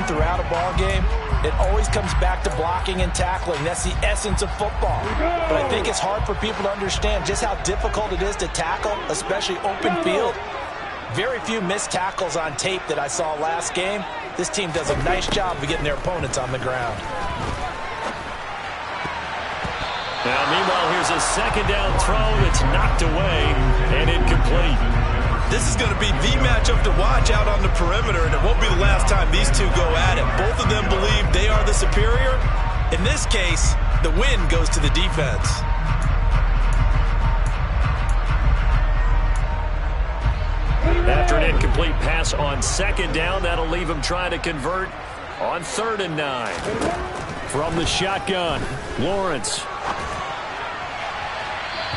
throughout a ball game, it always comes back to blocking and tackling. That's the essence of football. But I think it's hard for people to understand just how difficult it is to tackle, especially open field. Very few missed tackles on tape that I saw last game. This team does a nice job of getting their opponents on the ground. Now, meanwhile, here's a second down throw that's knocked away and incomplete. This is going to be the matchup to watch out on the perimeter, and it won't be the last time these two go at it. Both of them believe they are the superior. In this case, the win goes to the defense. After an incomplete pass on second down, that'll leave him trying to convert on 3rd and 9. From the shotgun, Lawrence.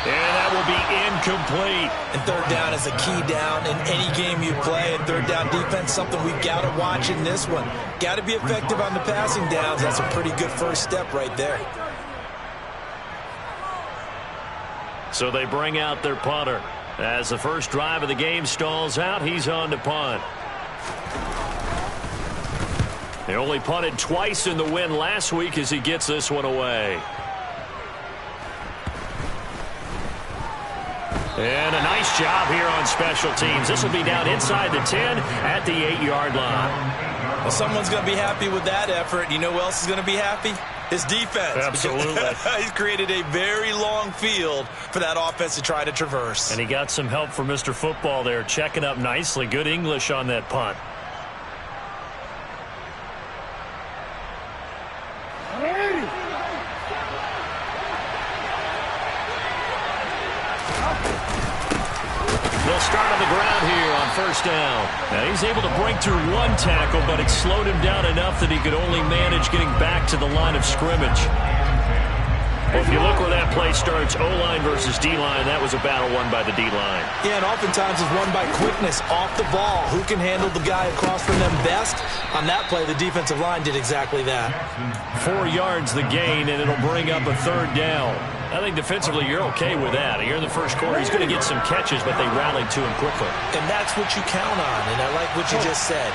And that will be incomplete. And 3rd down is a key down in any game you play. And 3rd down defense, something we've got to watch in this one. Got to be effective on the passing downs. That's a pretty good first step right there. So they bring out their punter. As the first drive of the game stalls out, he's on to punt. They only punted twice in the win last week as he gets this one away. And a nice job here on special teams. This will be down inside the 10 at the 8-yard line. Well, someone's going to be happy with that effort. You know who else is going to be happy? His defense. Absolutely. He's created a very long field for that offense to try to traverse. And he got some help from Mr. Football there, checking up nicely. Good English on that punt. They'll start on the ground here on 1st down. Now he's able to break through one tackle, but it slowed him down enough that he could only manage getting back to the line of scrimmage. Well, if you look where that play starts, O-line versus D-line, that was a battle won by the D-line. Yeah, and oftentimes it's won by quickness off the ball. Who can handle the guy across from them best? On that play, the defensive line did exactly that. 4 yards the gain, and it'll bring up a 3rd down. I think defensively you're okay with that. Here in the first quarter, he's going to get some catches, but they rallied to him quickly. And that's what you count on, and I like what you just said.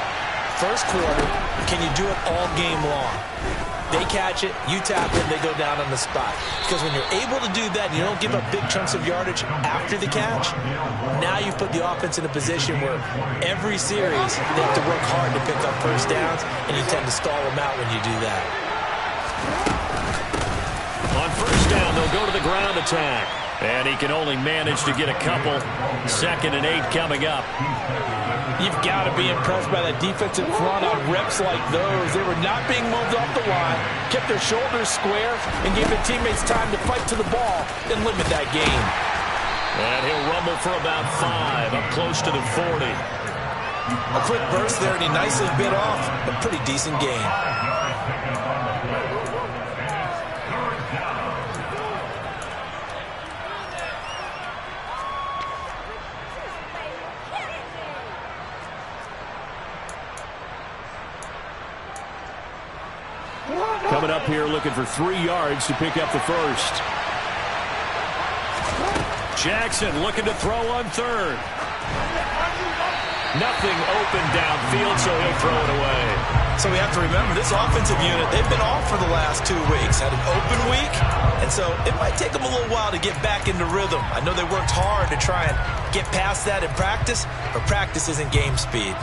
First quarter, can you do it all game long? They catch it, you tap it, they go down on the spot. Because when you're able to do that, and you don't give up big chunks of yardage after the catch, now you put the offense in a position where every series they have to work hard to pick up first downs, and you tend to stall them out when you do that. On 1st down, they'll go to the ground attack. And he can only manage to get a couple. 2nd and 8 coming up. You've got to be impressed by that defensive front on reps like those. They were not being moved off the line, kept their shoulders square, and gave their teammates time to fight to the ball and limit that gain. And he'll rumble for about 5, up close to the 40. A quick burst there, and he nicely bit off a pretty decent gain. Coming up here looking for 3 yards to pick up the first. Jackson looking to throw on 3rd. Nothing open downfield, so he'll throw it away. So we have to remember, this offensive unit, they've been off for the last 2 weeks. Had an open week, and so it might take them a little while to get back into rhythm. I know they worked hard to try and get past that in practice, but practice isn't game speed.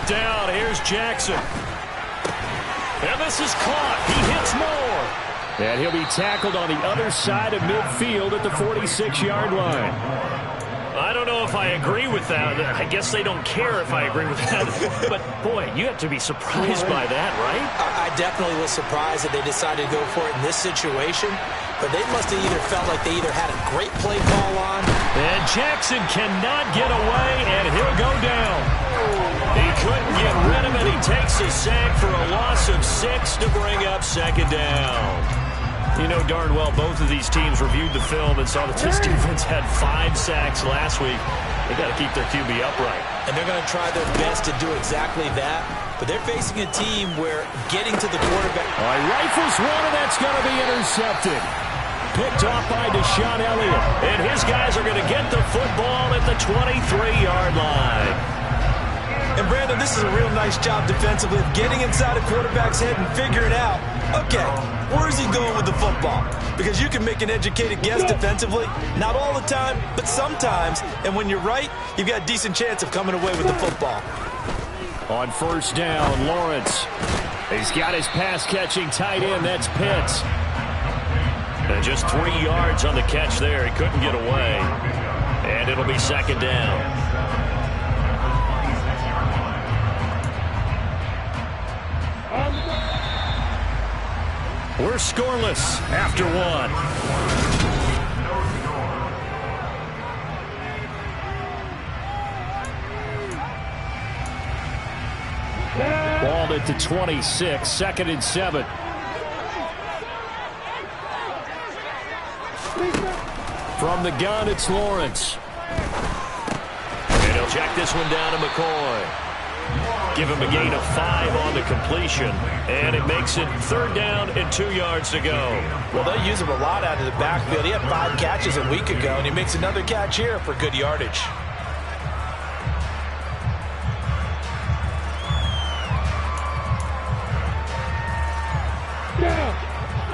Down, here's Jackson. And this is caught. He hits more. And he'll be tackled on the other side of midfield at the 46-yard line. I don't know if I agree with that. I guess they don't care if I agree with that. But, boy, you have to be surprised by that, right? I definitely was surprised that they decided to go for it in this situation. But they must have either felt like they either had a great play call on. And Jackson cannot get away, and he'll go down. He couldn't get rid of it. He takes a sack for a loss of 6 to bring up 2nd down. You know darn well both of these teams reviewed the film and saw that this defense had 5 sacks last week. They got to keep their QB upright. And they're going to try their best to do exactly that. but they're facing a team where getting to the quarterback. All right, rifles one, and that's going to be intercepted. Picked off by Deshaun Elliott. And his guys are going to get the football at the 23-yard line. And, Brandon, this is a real nice job defensively of getting inside a quarterback's head and figuring out, okay, where is he going with the football? Because you can make an educated guess defensively, not all the time, but sometimes. And when you're right, you've got a decent chance of coming away with the football. On first down, Lawrence. He's got his pass-catching tight end. That's Pitts. And just 3 yards on the catch there. He couldn't get away. And it'll be second down. We're scoreless after one. Ball at the 26, 2nd and 7. From the gun, it's Lawrence. And he'll check this one down to McCoy. Give him a gain of 5 on the completion. And it makes it 3rd down and 2 yards to go. Well, they use him a lot out of the backfield. He had 5 catches a week ago, and he makes another catch here for good yardage.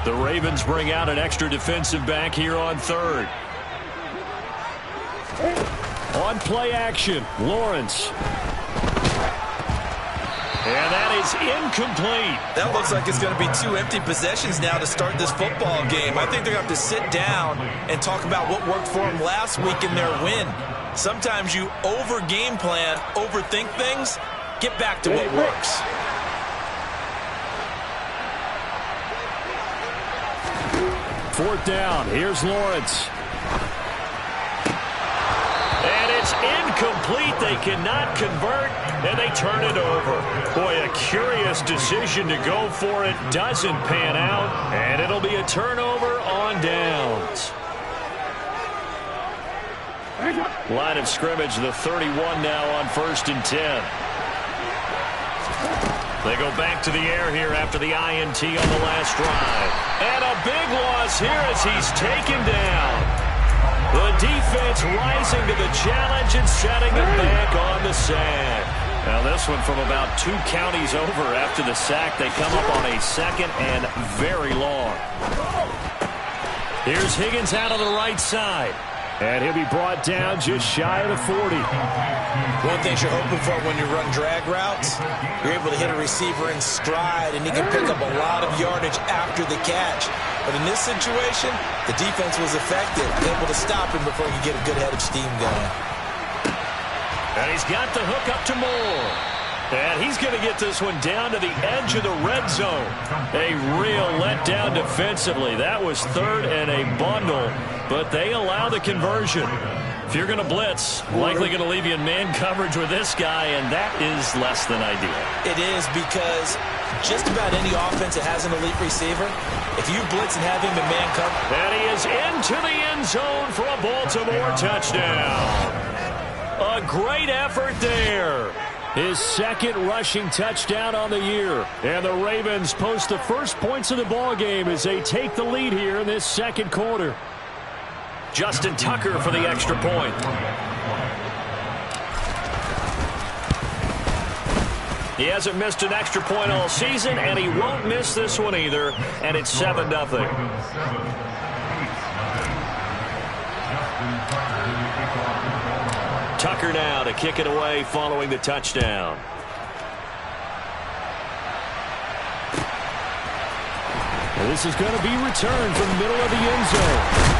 The Ravens bring out an extra defensive back here on 3rd. On play action, Lawrence. And that is incomplete. That looks like it's going to be 2 empty possessions now to start this football game. I think they're going to have to sit down and talk about what worked for them last week in their win. Sometimes you over-game plan, overthink things, get back to what works. Fourth down. Here's Lawrence. And it's incomplete. They cannot convert, and they turn it over. Boy, a curious decision to go for it. Doesn't pan out, and it'll be a turnover on downs. Line of scrimmage, the 31 now on 1st and 10. They go back to the air here after the INT on the last drive. And a big loss here as he's taken down. The defense rising to the challenge and setting him back on the sack. Now this one from about 2 counties over after the sack. They come up on a 2nd and very long. Here's Higgins out on the right side. And he'll be brought down just shy of the 40. One thing you're hoping for when you run drag routes, you're able to hit a receiver in stride, and he can pick up a lot of yardage after the catch. But in this situation, the defense was effective, able to stop him before he could get a good head of steam going. And he's got the hook up to Moore. And he's going to get this one down to the edge of the red zone. A real letdown defensively. That was 3rd and a bundle, but they allow the conversion. If you're going to blitz, likely going to leave you in man coverage with this guy, and that is less than ideal. It is, because just about any offense that has an elite receiver, if you blitz and have him in man coverage. And he is into the end zone for a Baltimore touchdown. A great effort there. His 2nd rushing touchdown on the year. And the Ravens post the first points of the ball game as they take the lead here in this 2nd quarter. Justin Tucker for the extra point. He hasn't missed an extra point all season, and he won't miss this one either. And it's 7-0. Tucker now to kick it away following the touchdown. And this is going to be returned from the middle of the end zone.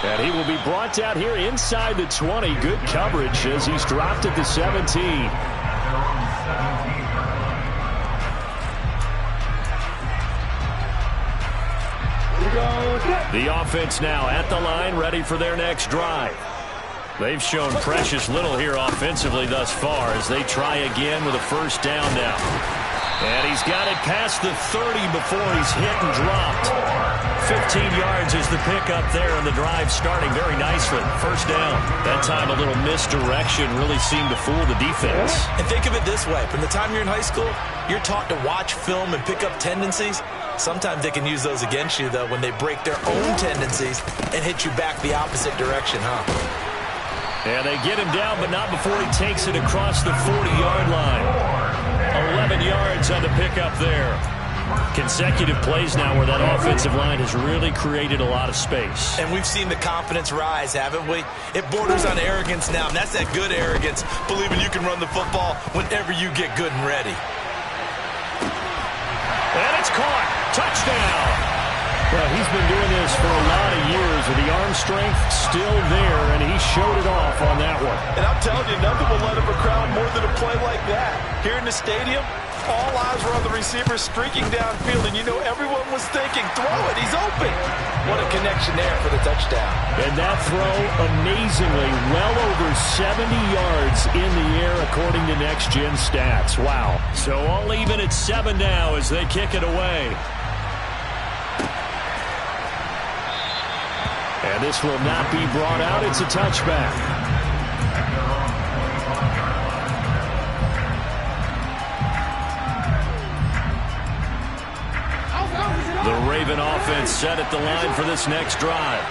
And he will be brought down here inside the 20. Good coverage as he's dropped at the 17. The offense now at the line, ready for their next drive. They've shown precious little here offensively thus far as they try again with a first down now. And he's got it past the 30 before he's hit and dropped. 15 yards is the pickup there, and the drive starting very nicely. First down. That time a little misdirection really seemed to fool the defense. And think of it this way. From the time you're in high school, you're taught to watch film and pick up tendencies. Sometimes they can use those against you, though, when they break their own tendencies and hit you back the opposite direction, huh? And they get him down, but not before he takes it across the 40-yard line. 11 yards on the pickup there. Consecutive plays now where that offensive line has really created a lot of space. And we've seen the confidence rise, haven't we? It borders on arrogance now, and that's that good arrogance, believing you can run the football whenever you get good and ready. And it's caught. Touchdown. Well, he's been doing this for a lot of years with the arm strength still there, and he showed it off on that one. And I'm telling you, nothing will let him crowd more than a play like that. Here in the stadium, all eyes were on the receiver streaking downfield, and you know everyone was thinking, throw it, he's open. What a connection there for the touchdown. And that throw, amazingly, well over 70 yards in the air according to Next Gen Stats. Wow. So all even at 7 now as they kick it away. And this will not be brought out. It's a touchback. The Raven offense set at the line for this next drive.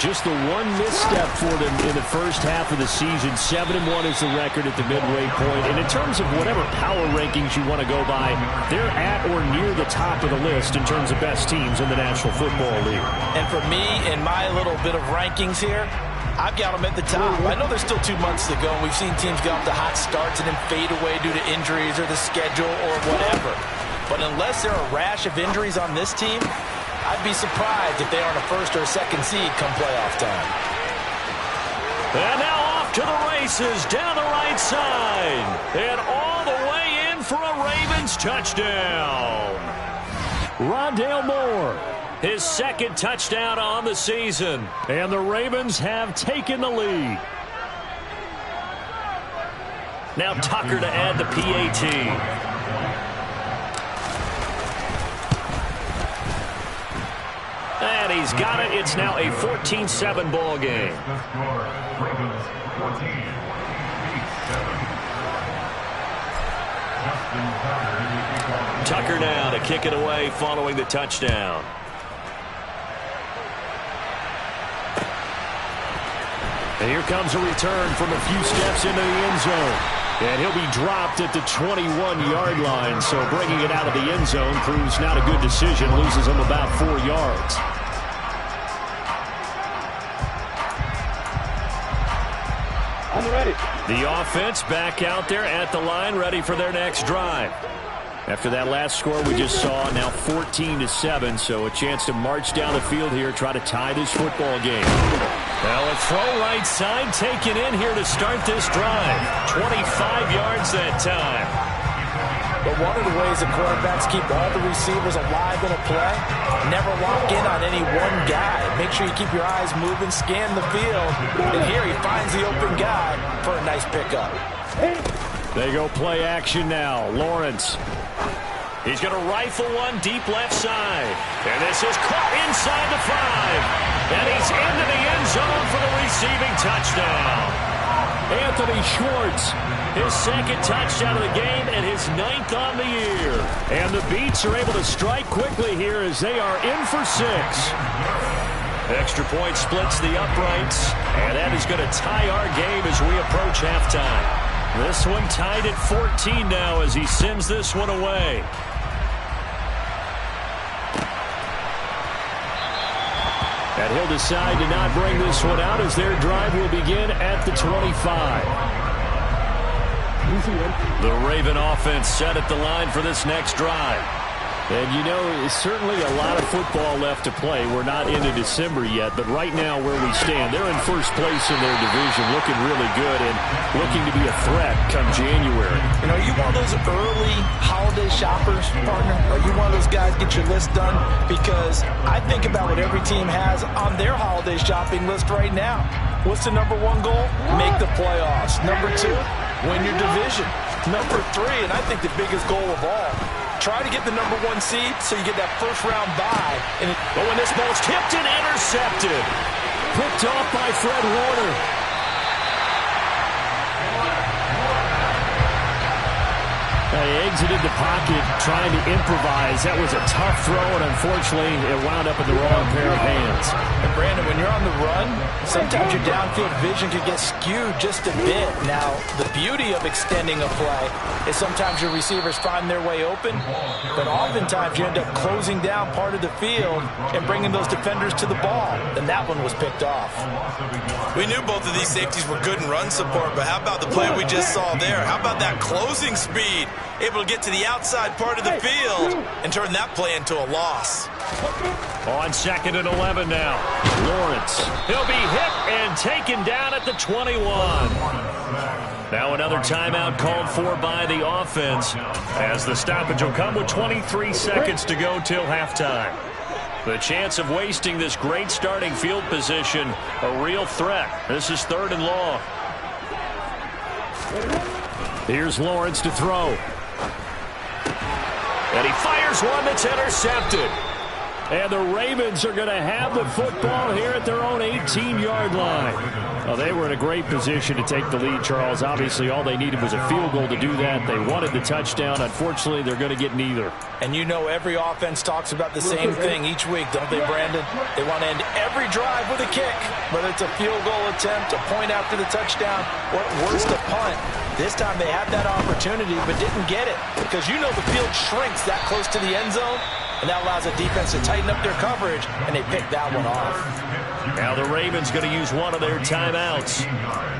Just the one misstep for them in the first half of the season. 7-1 is the record at the midway point. And in terms of whatever power rankings you want to go by, they're at or near the top of the list in terms of best teams in the National Football League. And for me, in my little bit of rankings here, I've got them at the top. I know there's still 2 months to go, and we've seen teams get off to hot starts and then fade away due to injuries or the schedule or whatever. But unless there are a rash of injuries on this team, I'd be surprised if they aren't a first or a second seed come playoff time. And now off to the races down the right side. And all the way in for a Ravens touchdown. Rondale Moore, his second touchdown on the season. And the Ravens have taken the lead. Now Tucker to add the PAT. And he's got it. It's now a 14-7 ball game. Tucker now to kick it away following the touchdown. And here comes a return from a few steps into the end zone. And he'll be dropped at the 21-yard line. So bringing it out of the end zone proves not a good decision. Loses him about 4 yards. I'm ready. The offense back out there at the line, ready for their next drive. After that last score we just saw, now 14-7, so a chance to march down the field here, try to tie this football game. Well, a throw right side taken in here to start this drive. 25 yards that time. But one of the ways that quarterbacks keep all the receivers alive in a play, never lock in on any one guy. Make sure you keep your eyes moving, scan the field, and here he finds the open guy for a nice pickup. They go play action now. Lawrence. He's going to rifle one deep left side. And this is caught inside the 5. And he's into the end zone for the receiving touchdown. Anthony Schwartz, his second touchdown of the game and his 9th on the year. And the Beats are able to strike quickly here as they are in for 6. Extra point splits the uprights. And that is going to tie our game as we approach halftime. This one tied at 14 now as he sends this one away. And he'll decide to not bring this one out as their drive will begin at the 25. The Raven offense set at the line for this next drive. And, you know, it's certainly a lot of football left to play. We're not into December yet, but right now where we stand, they're in first place in their division, looking really good and looking to be a threat come January. You know, are you one of those early holiday shoppers, partner? Are you one of those guys get your list done? Because I think about what every team has on their holiday shopping list right now. What's the number 1 goal? Make the playoffs. Number 2, win your division. Number 3, and I think the biggest goal of all, Try to get the #1 seed so you get that first-round bye. But when this ball's tipped and intercepted, picked off by Fred Warner. They exited the pocket trying to improvise. That was a tough throw, and unfortunately, it wound up in the wrong pair of hands. And Brandon, when you're on the run, sometimes your downfield vision can get skewed just a bit. Now, the beauty of extending a play is sometimes your receivers find their way open, but oftentimes you end up closing down part of the field and bringing those defenders to the ball, and that one was picked off. We knew both of these safeties were good in run support, but how about the play we just saw there? How about that closing speed? Able to get to the outside part of the field and turn that play into a loss. On 2nd and 11 now. Lawrence. He'll be hit and taken down at the 21. Now another timeout called for by the offense as the stoppage will come with 23 seconds to go till halftime. The chance of wasting this great starting field position, a real threat. This is 3rd and long. Here's Lawrence to throw. And he fires one that's intercepted. And the Ravens are going to have the football here at their own 18-yard line. Well, they were in a great position to take the lead, Charles. Obviously, all they needed was a field goal to do that. They wanted the touchdown. Unfortunately, they're going to get neither. And you know every offense talks about the same thing each week, don't they, Brandon? They want to end every drive with a kick, whether it's a field goal attempt, a point after the touchdown, or at worst, a punt. This time they had that opportunity but didn't get it because you know the field shrinks that close to the end zone, and that allows the defense to tighten up their coverage, and they picked that one off. Now the Ravens going to use one of their timeouts.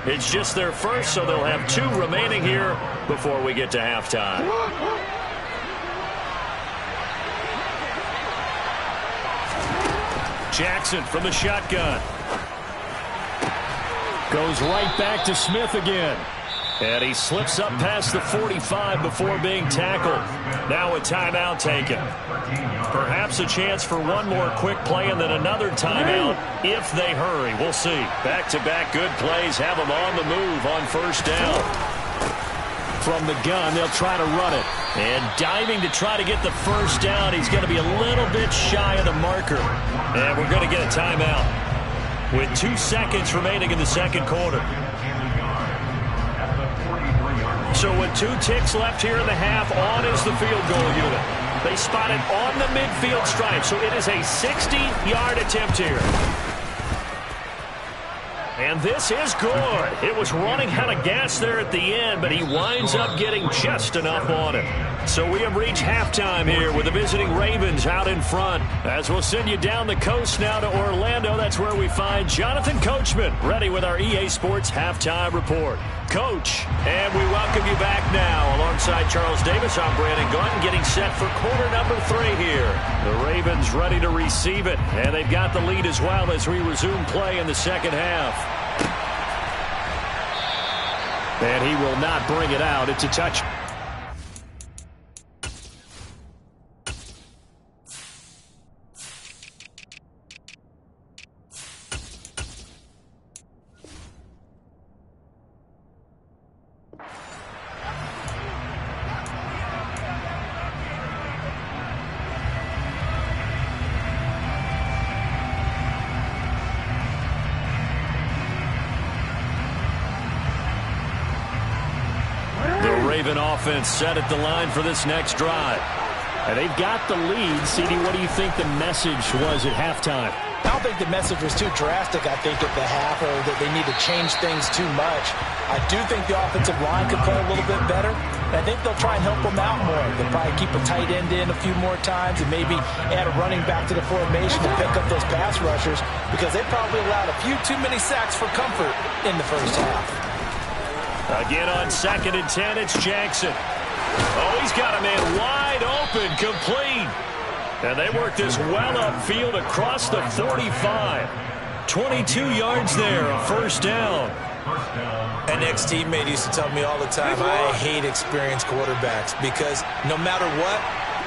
It's just their first, so they'll have 2 remaining here before we get to halftime. Jackson from the shotgun. Goes right back to Smith again. And he slips up past the 45 before being tackled. Now a timeout taken. Perhaps a chance for one more quick play and then another timeout if they hurry. We'll see. Back-to-back good plays have them on the move on 1st down. From the gun, they'll try to run it. And diving to try to get the 1st down. He's going to be a little bit shy of the marker. And we're going to get a timeout with 2 seconds remaining in the 2nd quarter. So with 2 ticks left here in the half, on is the field goal unit. They spot it on the midfield stripe, so it is a 60-yard attempt here. And this is good. It was running out of gas there at the end, but he winds up getting just enough on it. So we have reached halftime here with the visiting Ravens out in front. As we'll send you down the coast now to Orlando, that's where we find Jonathan Coachman ready with our EA Sports Halftime Report. Coach, and we welcome you back now. Alongside Charles Davis, I'm Brandon Gunn, getting set for quarter number 3 here. The Ravens ready to receive it, and they've got the lead as well as we resume play in the 2nd half. And he will not bring it out. It's a touch. Offense set at the line for this next drive. And they've got the lead. CD, what do you think the message was at halftime? I don't think the message was too drastic, I think, at the half, or that they need to change things too much. I do think the offensive line could play a little bit better. And I think they'll try and help them out more. They'll probably keep a tight end in a few more times and maybe add a running back to the formation and pick up those pass rushers because they probably allowed a few too many sacks for comfort in the first half. Again on 2nd and 10, it's Jackson. Oh, he's got a man wide open, complete. And they work this well upfield across the 45. 22 yards there, a 1st down. An ex-teammate used to tell me all the time, I hate experienced quarterbacks because no matter what,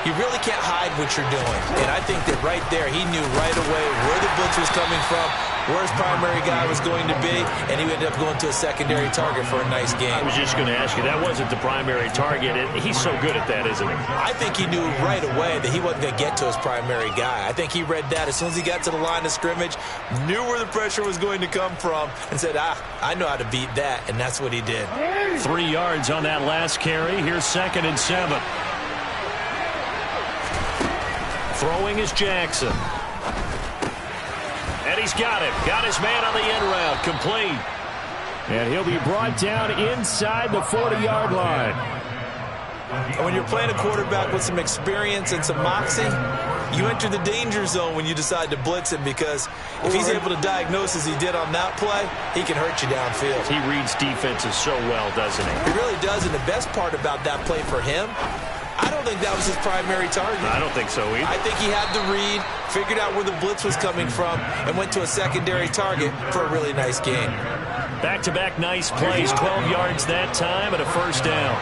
you really can't hide what you're doing. And I think that right there, he knew right away where the blitz was coming from, where his primary guy was going to be, and he ended up going to a secondary target for a nice game. I was just going to ask you, that wasn't the primary target. He's so good at that, isn't he? I think he knew right away that he wasn't going to get to his primary guy. I think he read that as soon as he got to the line of scrimmage, knew where the pressure was going to come from, and said, I know how to beat that, and that's what he did. 3 yards on that last carry. Here's 2nd and 7. Throwing is Jackson. And he's got him. Got his man on the end route. Complete. And he'll be brought down inside the 40-yard line. When you're playing a quarterback with some experience and some moxie, you enter the danger zone when you decide to blitz him, because if he's able to diagnose as he did on that play, he can hurt you downfield. He reads defenses so well, doesn't he? He really does, and the best part about that play for him, I don't think that was his primary target. I don't think so either. I think he had the read, figured out where the blitz was coming from, and went to a secondary target for a really nice gain. Back-to-back nice plays, 12 yards that time and a first down.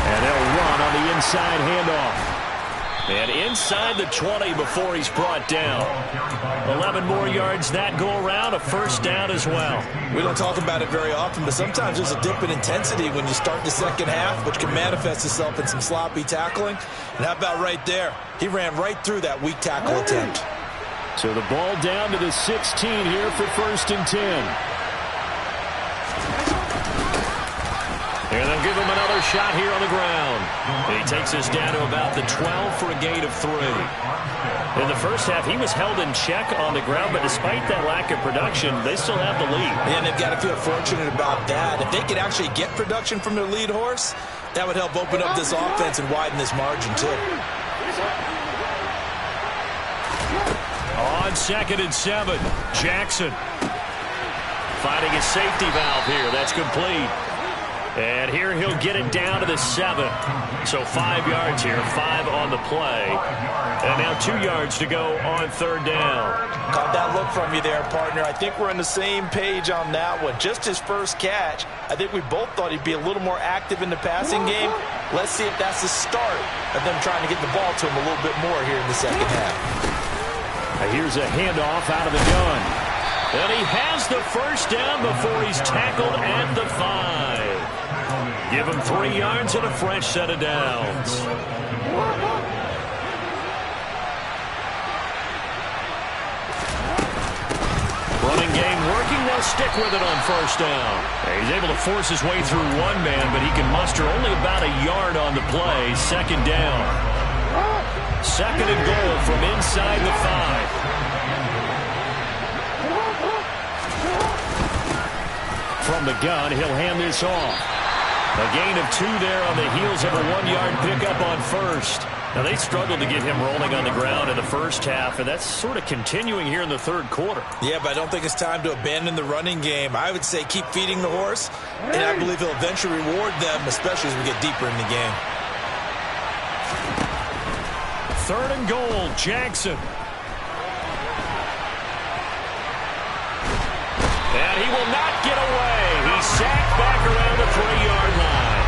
And they'll run on the inside handoff. And inside the 20 before he's brought down. 11 more yards that go around, a first down as well. We don't talk about it very often, but sometimes there's a dip in intensity when you start the second half, which can manifest itself in some sloppy tackling. And how about right there? He ran right through that weak tackle attempt. So the ball down to the 16 here for 1st and 10. And they'll give him another shot here on the ground. He takes us down to about the 12 for a gain of 3. In the first half, he was held in check on the ground, but despite that lack of production, they still have the lead. And they've got to feel fortunate about that. If they could actually get production from their lead horse, that would help open up this offense and widen this margin too. On 2nd and 7, Jackson finding his safety valve here. That's complete. And here he'll get it down to the 7. So 5 yards here, 5 on the play. And now 2 yards to go on 3rd down. Caught that look from you there, partner. I think we're on the same page on that one. Just his first catch, I think we both thought he'd be a little more active in the passing game. Let's see if that's the start of them trying to get the ball to him a little bit more here in the second half. Here's a handoff out of the gun. And he has the first down before he's tackled at the 5. Give him 3 yards and a fresh set of downs. Running game working. They'll stick with it on first down. He's able to force his way through one man, but he can muster only about a yard on the play. 2nd down. 2nd and goal from inside the 5. From the gun, he'll hand this off. A gain of 2 there on the heels of a 1-yard pickup on first. Now, they struggled to get him rolling on the ground in the first half, and that's sort of continuing here in the 3rd quarter. Yeah, but I don't think it's time to abandon the running game. I would say keep feeding the horse, and I believe he'll eventually reward them, especially as we get deeper in the game. 3rd and goal, Jackson. And he will not get away. He's sacked back around the 3-yard line.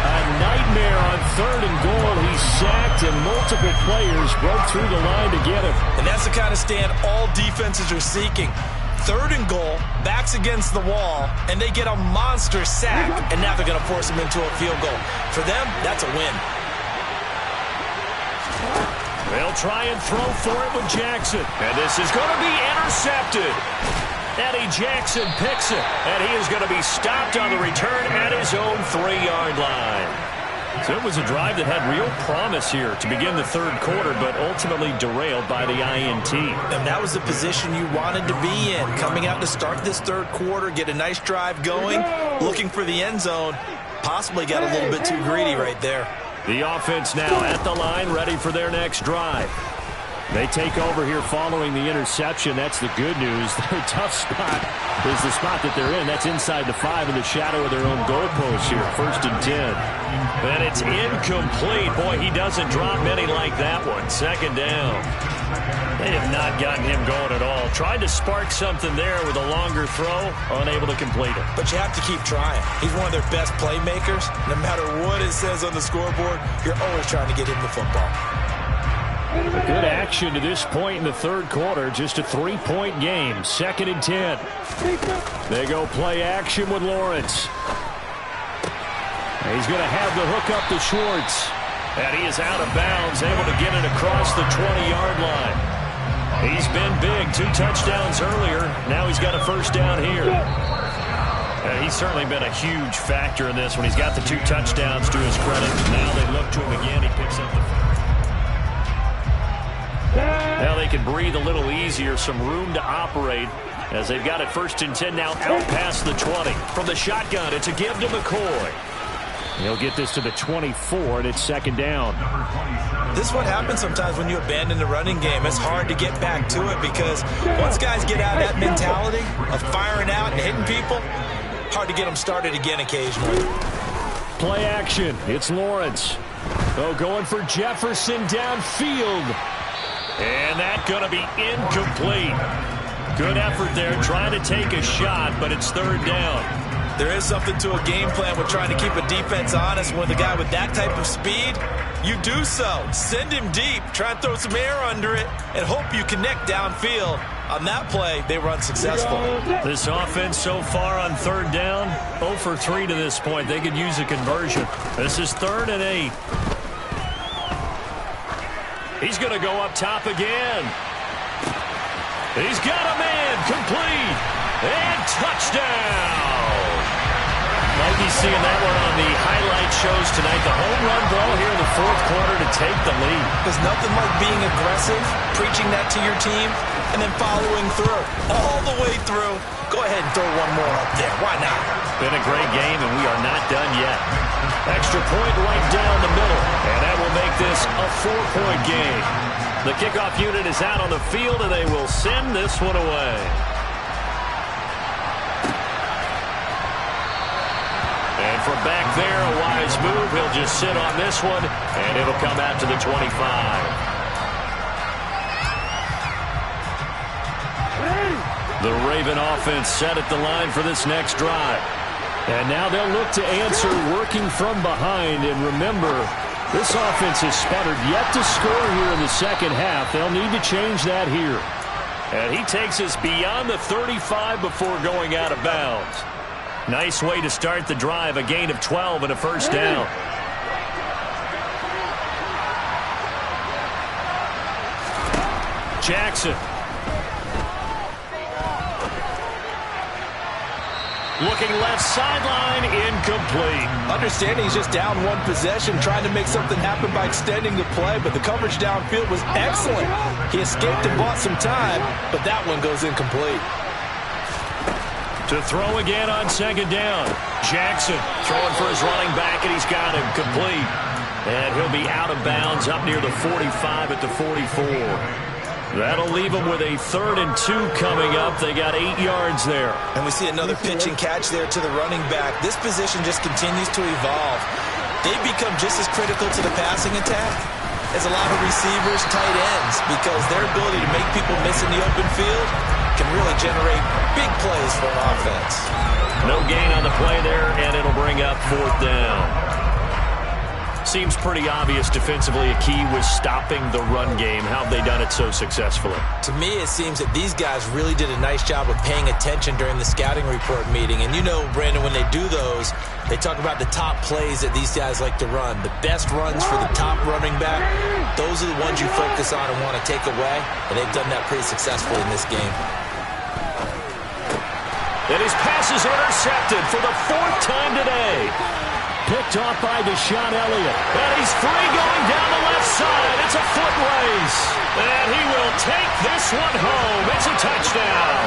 A nightmare on 3rd and goal. He's sacked, and multiple players broke through the line to get him. And that's the kind of stand all defenses are seeking. 3rd and goal, backs against the wall, and they get a monster sack, and now they're going to force him into a field goal. For them, that's a win. They'll try and throw for it with Jackson. And this is going to be intercepted. Eddie Jackson picks it, and he is going to be stopped on the return at his own 3-yard line. So it was a drive that had real promise here to begin the 3rd quarter, but ultimately derailed by the INT. And that was the position you wanted to be in, coming out to start this 3rd quarter, get a nice drive going, looking for the end zone. Possibly got a little bit too greedy right there. The offense now at the line, ready for their next drive. They take over here following the interception. That's the good news. Their tough spot is the spot that they're in. That's inside the 5 in the shadow of their own goalpost here. 1st and 10. And it's incomplete. Boy, he doesn't drop many like that one. 2nd down. They have not gotten him going at all. Tried to spark something there with a longer throw, unable to complete it. But you have to keep trying. He's one of their best playmakers. No matter what it says on the scoreboard, you're always trying to get him the football. Good action to this point in the third quarter. Just a 3-point game. 2nd and 10. They go play action with Lawrence. He's going to have the hook up to Schwartz. And he is out of bounds, able to get it across the 20-yard line. He's been big. 2 touchdowns earlier. Now he's got a first down here. He's certainly been a huge factor in this when he's got the 2 touchdowns to his credit. Now they look to him again. He picks up the... Now they can breathe a little easier, some room to operate as they've got it 1st and 10 now out past the 20. From the shotgun, it's a give to McCoy. He'll get this to the 24, and it's 2nd down. This is what happens sometimes when you abandon the running game. It's hard to get back to it because once guys get out of that mentality of firing out and hitting people, hard to get them started again occasionally. Play action. It's Lawrence. Oh, going for Jefferson downfield. And that's going to be incomplete. Good effort there, trying to take a shot, but it's 3rd down. There is something to a game plan with trying to keep a defense honest. With a guy with that type of speed, you do so. Send him deep, try and throw some air under it, and hope you connect downfield. On that play, they were unsuccessful. This offense so far on 3rd down, 0 for 3 to this point. They could use a conversion. This is 3rd and 8. He's going to go up top again. He's got a man, complete, and touchdown. Might be seeing that one on the highlight shows tonight. The home run ball here in the 4th quarter to take the lead. There's nothing like being aggressive, preaching that to your team, and then following through. All the way through. Go ahead and throw one more up there. Why not? Been a great game, and we are not done yet. Extra point right down the middle, and that will make this a 4-point game. The kickoff unit is out on the field, and they will send this one away. And from back there, a wise move. He'll just sit on this one, and it'll come out to the 25. The Raven offense set at the line for this next drive. And now they'll look to answer working from behind. And remember, this offense has sputtered yet to score here in the 2nd half. They'll need to change that here. And he takes us beyond the 35 before going out of bounds. Nice way to start the drive, a gain of 12 and a first down. Jackson. Looking left sideline, incomplete. Understanding he's just down 1 possession, trying to make something happen by extending the play, but the coverage downfield was excellent. He escaped and bought some time, but that one goes incomplete. To throw again on 2nd down. Jackson throwing for his running back, and he's got him complete. And he'll be out of bounds up near the 45 at the 44. That'll leave them with a 3rd and 2 coming up. They got 8 yards there. And we see another pitch and catch there to the running back. This position just continues to evolve. They've become just as critical to the passing attack as a lot of receivers, tight ends, because their ability to make people miss in the open field can really generate big plays for an offense. No gain on the play there, and it'll bring up 4th down. Seems pretty obvious defensively a key was stopping the run game. How have they done it so successfully? To me, it seems that these guys really did a nice job of paying attention during the scouting report meeting. And you know, Brandon, when they do those, they talk about the top plays that these guys like to run. The best runs for the top running back, those are the ones you focus on and want to take away. And they've done that pretty successfully in this game. And his pass is intercepted for the 4th time today. Picked off by Deshaun Elliott. And he's free going down the left side. It's a foot race. And he will take this one home. It's a touchdown.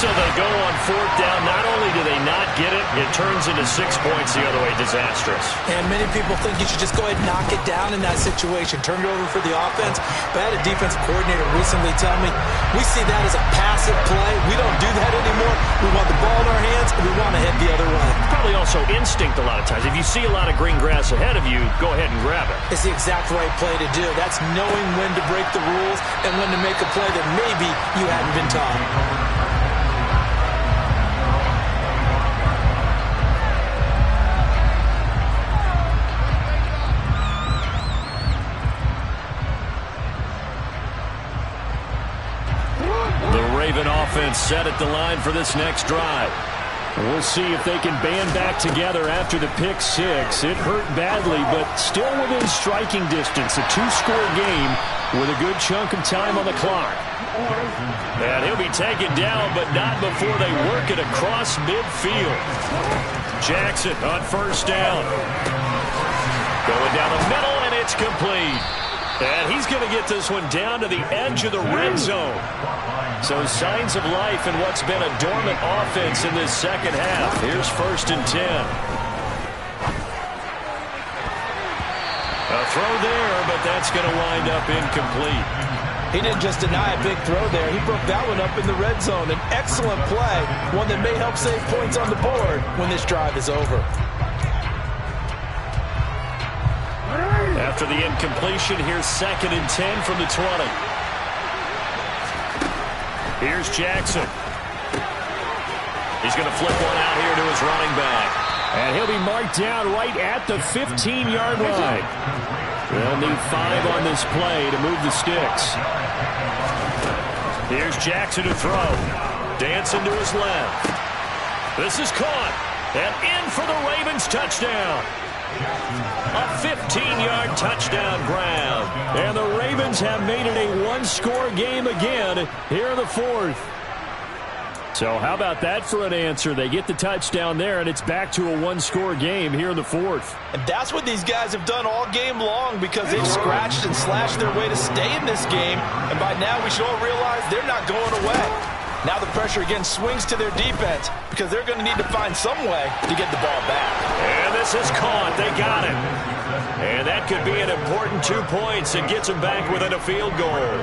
So they go on fourth down. Not only do they not get it, it turns into 6 points the other way. Disastrous. And many people think you should just go ahead and knock it down in that situation. Turn it over for the offense. But I had a defensive coordinator recently tell me, we see that as a passive play. We don't do that anymore. We want the ball in our hands, and we want to head the other way. Probably also instinct a lot of times. If you see a lot of green grass ahead of you, go ahead and grab it. It's the exact right play to do. That's knowing when to break the rules and when to make a play that maybe you hadn't been taught. Offense set at the line for this next drive. We'll see if they can band back together after the pick six. It hurt badly, but still within striking distance. A two-score game with a good chunk of time on the clock. And he'll be taken down, but not before they work it across midfield. Jackson on first down. Going down the middle, and it's complete. And he's going to get this one down to the edge of the red zone. So signs of life in what's been a dormant offense in this second half. Here's 1st and 10. A throw there, but that's going to wind up incomplete. He didn't just deny a big throw there. He broke that one up in the red zone. An excellent play, one that may help save points on the board when this drive is over. After the incompletion, here's 2nd and 10 from the 20. Here's Jackson. He's going to flip one out here to his running back. And he'll be marked down right at the 15-yard line. They'll need 5 on this play to move the sticks. Here's Jackson to throw. Dancing to his left. This is caught. And in for the Ravens touchdown. A 15-yard touchdown grab. And the Ravens have made it a one-score game again here in the 4th. So how about that for an answer? They get the touchdown there, and it's back to a one-score game here in the 4th. And that's what these guys have done all game long because they've scratched and slashed their way to stay in this game. And by now we should all realize they're not going away. Now the pressure again swings to their defense because they're going to need to find some way to get the ball back. And this is caught. They got it. And that could be an important 2 points and gets them back within a field goal.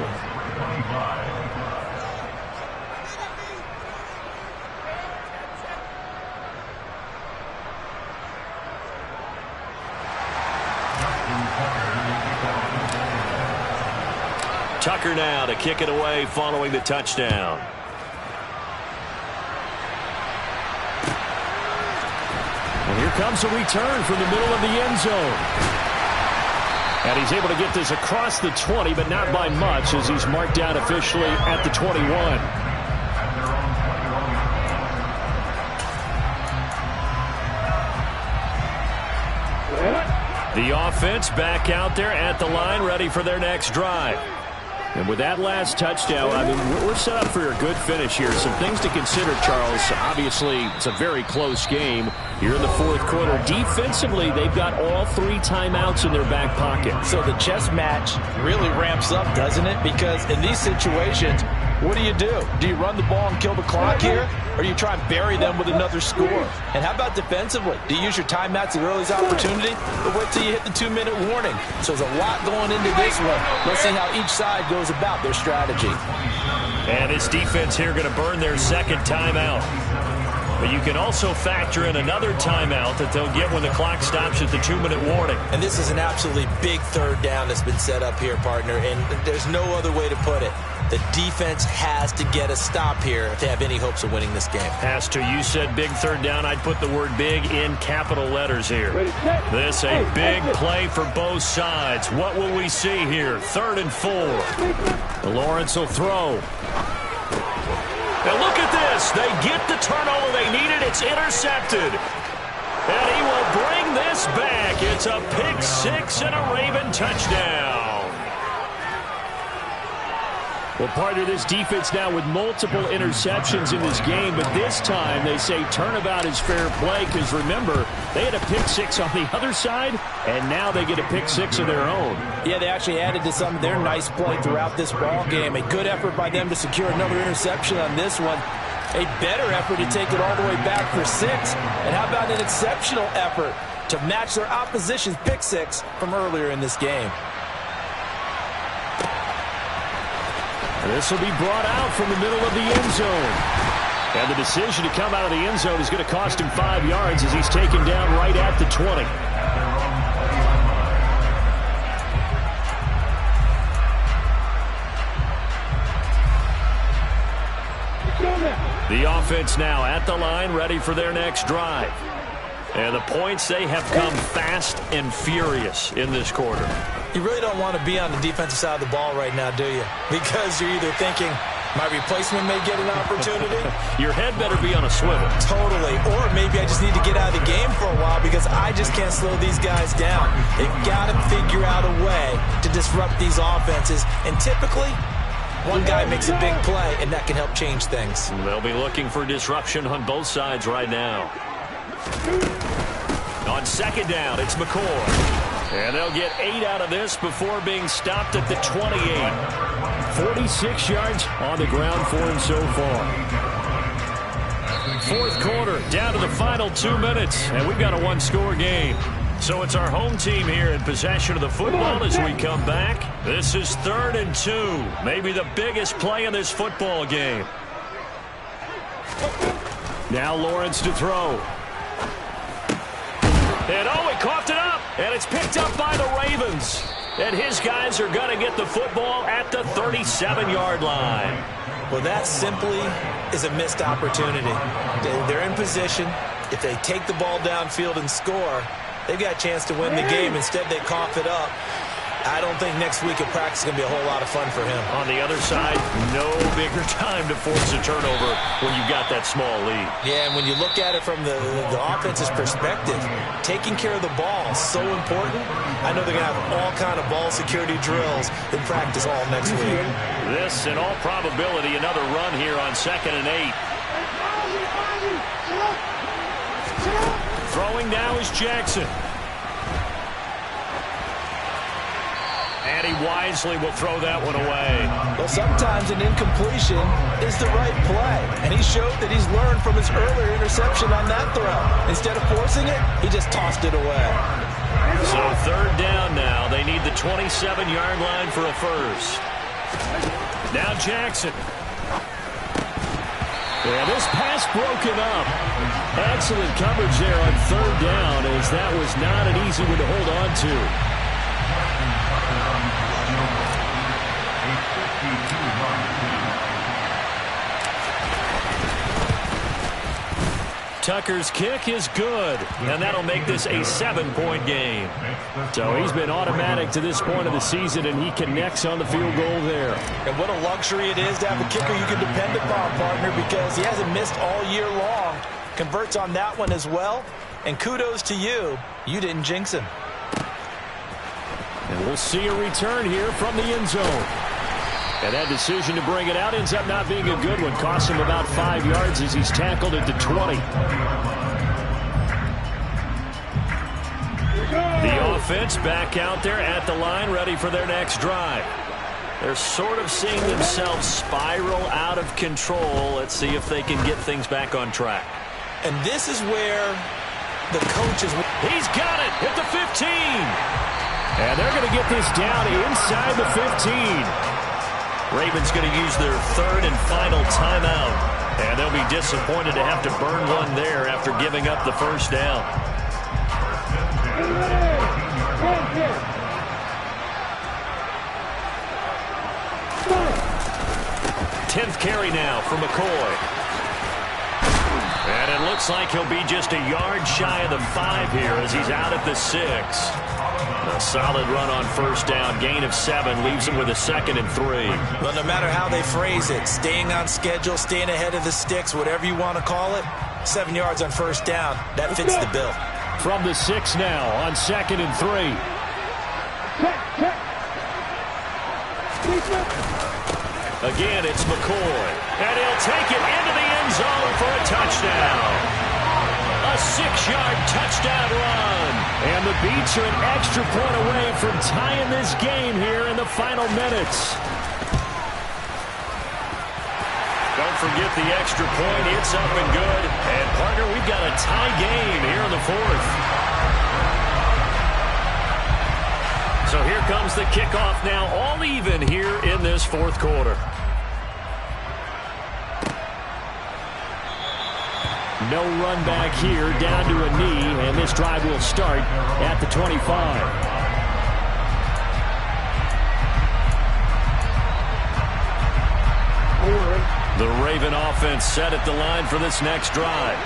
Tucker now to kick it away following the touchdown. And here comes a return from the middle of the end zone. And he's able to get this across the 20, but not by much as he's marked down officially at the 21. The offense back out there at the line, ready for their next drive. And with that last touchdown, I mean, we're set up for a good finish here. Some things to consider, Charles. Obviously, it's a very close game. You're in the 4th quarter. Defensively, they've got all 3 timeouts in their back pocket. So the chess match really ramps up, doesn't it? Because in these situations, what do? Do you run the ball and kill the clock here? Or do you try and bury them with another score? And how about defensively? Do you use your timeouts at earliest opportunity? Or wait till you hit the 2-minute warning? So there's a lot going into this one. Let's see how each side goes about their strategy. And this defense here going to burn their 2nd timeout. But you can also factor in another timeout that they'll get when the clock stops at the 2-minute warning. And this is an absolutely big 3rd down that's been set up here, partner. And there's no other way to put it. The defense has to get a stop here if they have any hopes of winning this game. Has to. You said big 3rd down. I'd put the word big in capital letters here. This a big play for both sides. What will we see here? 3rd and 4. Lawrence will throw. And look at this. They get the turnover they needed. It's intercepted. And he will bring this back. It's a pick 6 and a Raven touchdown. Well, partner, this defense now with multiple interceptions in this game, but this time they say turnabout is fair play because, remember, they had a pick 6 on the other side, and now they get a pick 6 of their own. Yeah, they actually added to some of their nice play throughout this ball game. A good effort by them to secure another interception on this one. A better effort to take it all the way back for 6. And how about an exceptional effort to match their opposition's pick 6 from earlier in this game? This will be brought out from the middle of the end zone. And the decision to come out of the end zone is going to cost him 5 yards as he's taken down right at the 20. The offense now at the line, ready for their next drive. And the points, they have come fast and furious in this quarter. You really don't want to be on the defensive side of the ball right now, do you? Because you're either thinking, my replacement may get an opportunity. Your head better be on a swivel. Totally. Or maybe I just need to get out of the game for a while because I just can't slow these guys down. They've got to figure out a way to disrupt these offenses. And typically, one guy makes a big play, and that can help change things. They'll be looking for disruption on both sides right now. On second down, it's McCoy. And they'll get 8 out of this before being stopped at the 28. 46 yards on the ground for him so far. Fourth quarter, down to the final 2 minutes, and we've got a one-score game. So it's our home team here in possession of the football as we come back. This is 3rd and 2, maybe the biggest play in this football game. Now Lawrence to throw. And he coughed it up, and it's picked up by the Ravens. And his guys are going to get the football at the 37-yard line. Well, that simply is a missed opportunity. They're in position. If they take the ball downfield and score, they've got a chance to win the game. Instead, they cough it up. I don't think next week at practice is going to be a whole lot of fun for him. On the other side, no bigger time to force a turnover when you've got that small lead. Yeah, and when you look at it from the offense's perspective, taking care of the ball is so important. I know they're going to have all kind of ball security drills in practice all next week. This, in all probability, another run here on 2nd and 8. Throwing now is Jackson. And he wisely will throw that one away. Well, sometimes an incompletion is the right play. And he showed that he's learned from his earlier interception on that throw. Instead of forcing it, he just tossed it away. So 3rd down now. They need the 27-yard line for a first. Now Jackson. And this pass broken up. Excellent coverage there on 3rd down, as that was not an easy one to hold on to. Tucker's kick is good, and that'll make this a 7-point game. So he's been automatic to this point of the season, and he connects on the field goal there. And what a luxury it is to have a kicker you can depend upon, partner, because he hasn't missed all year long. Converts on that one as well, and kudos to you. You didn't jinx him. And we'll see a return here from the end zone. And that decision to bring it out ends up not being a good one. Costs him about 5 yards as he's tackled at the 20. The offense back out there at the line, ready for their next drive. They're sort of seeing themselves spiral out of control. Let's see if they can get things back on track. And this is where the coaches... He's got it at the 15. And they're going to get this down inside the 15. Ravens going to use their 3rd and final timeout. And they'll be disappointed to have to burn one there after giving up the first down. 10th carry now for McCoy. And it looks like he'll be just a yard shy of the 5 here as he's out at the 6. A solid run on first down. Gain of 7 leaves him with a 2nd and 3. Well, no matter how they phrase it, staying on schedule, staying ahead of the sticks, whatever you want to call it, 7 yards on first down, that fits the bill. From the 6 now on 2nd and 3. Again, it's McCoy. And he'll take it into the end zone for a touchdown. A 6-yard touchdown run. And the Beats are an extra point away from tying this game here in the final minutes. Don't forget the extra point. It's up and good. And, partner, we've got a tie game here in the fourth. So here comes the kickoff now, all even here in this fourth quarter. No run back here, down to a knee, and this drive will start at the 25. The Raven offense set at the line for this next drive.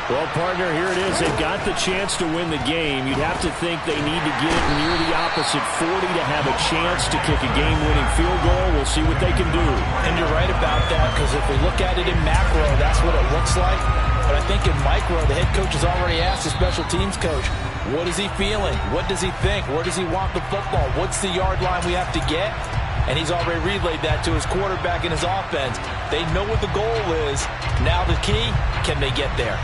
Well, partner, here it is. They've got the chance to win the game. You'd have to think they need to get it near the opposite 40 to have a chance to kick a game-winning field goal. We'll see what they can do. And you're right about that, because if we look at it in macro, that's what it looks like. But I think in micro, the head coach has already asked the special teams coach, what is he feeling? What does he think? Where does he want the football? What's the yard line we have to get? And he's already relayed that to his quarterback and his offense. They know what the goal is. Now the key, can they get there?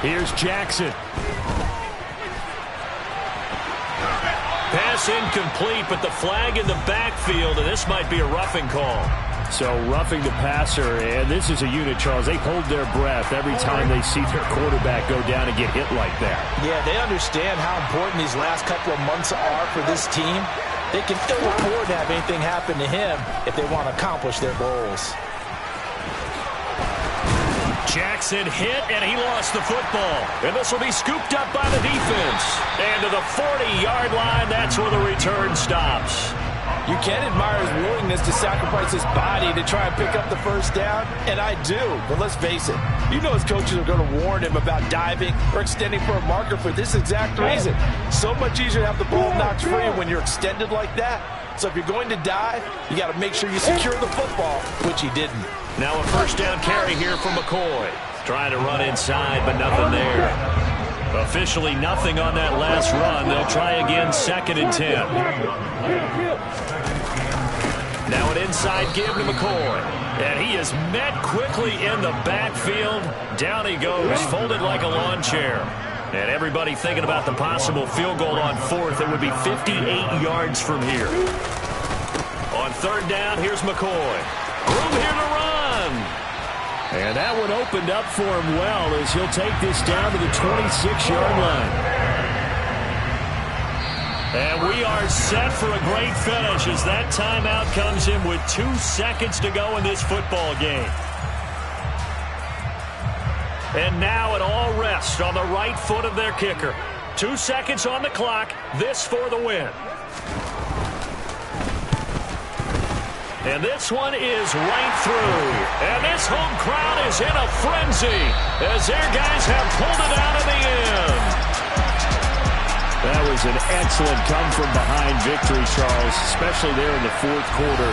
Here's Jackson. Pass incomplete, but the flag in the backfield, and this might be a roughing call. So roughing the passer, and this is a unit, Charles. They hold their breath every time they see their quarterback go down and get hit like that. Yeah, they understand how important these last couple of months are for this team. They can still afford to have anything happen to him if they want to accomplish their goals. Jackson hit, and he lost the football. And this will be scooped up by the defense. And to the 40-yard line, that's where the return stops. You can admire his willingness to sacrifice his body to try and pick up the first down, and I do. But let's face it, you know his coaches are going to warn him about diving or extending for a marker for this exact reason. So much easier to have the ball knocked free when you're extended like that. So if you're going to dive, you got to make sure you secure the football, which he didn't. Now a first down carry here from McCoy. Trying to run inside, but nothing there. Officially nothing on that last run. They'll try again, 2nd and 10. Now an inside give to McCoy. And he is met quickly in the backfield. Down he goes, folded like a lawn chair. And everybody thinking about the possible field goal on 4th. It would be 58 yards from here. On 3rd down, here's McCoy. Room here to run. And that one opened up for him well as he'll take this down to the 26-yard line. And we are set for a great finish as that timeout comes in with 2 seconds to go in this football game. And now it all rests on the right foot of their kicker. 2 seconds on the clock. This for the win. And this one is right through. And this home crowd is in a frenzy as their guys have pulled it out in the end. That was an excellent come-from-behind victory, Charles, especially there in the fourth quarter.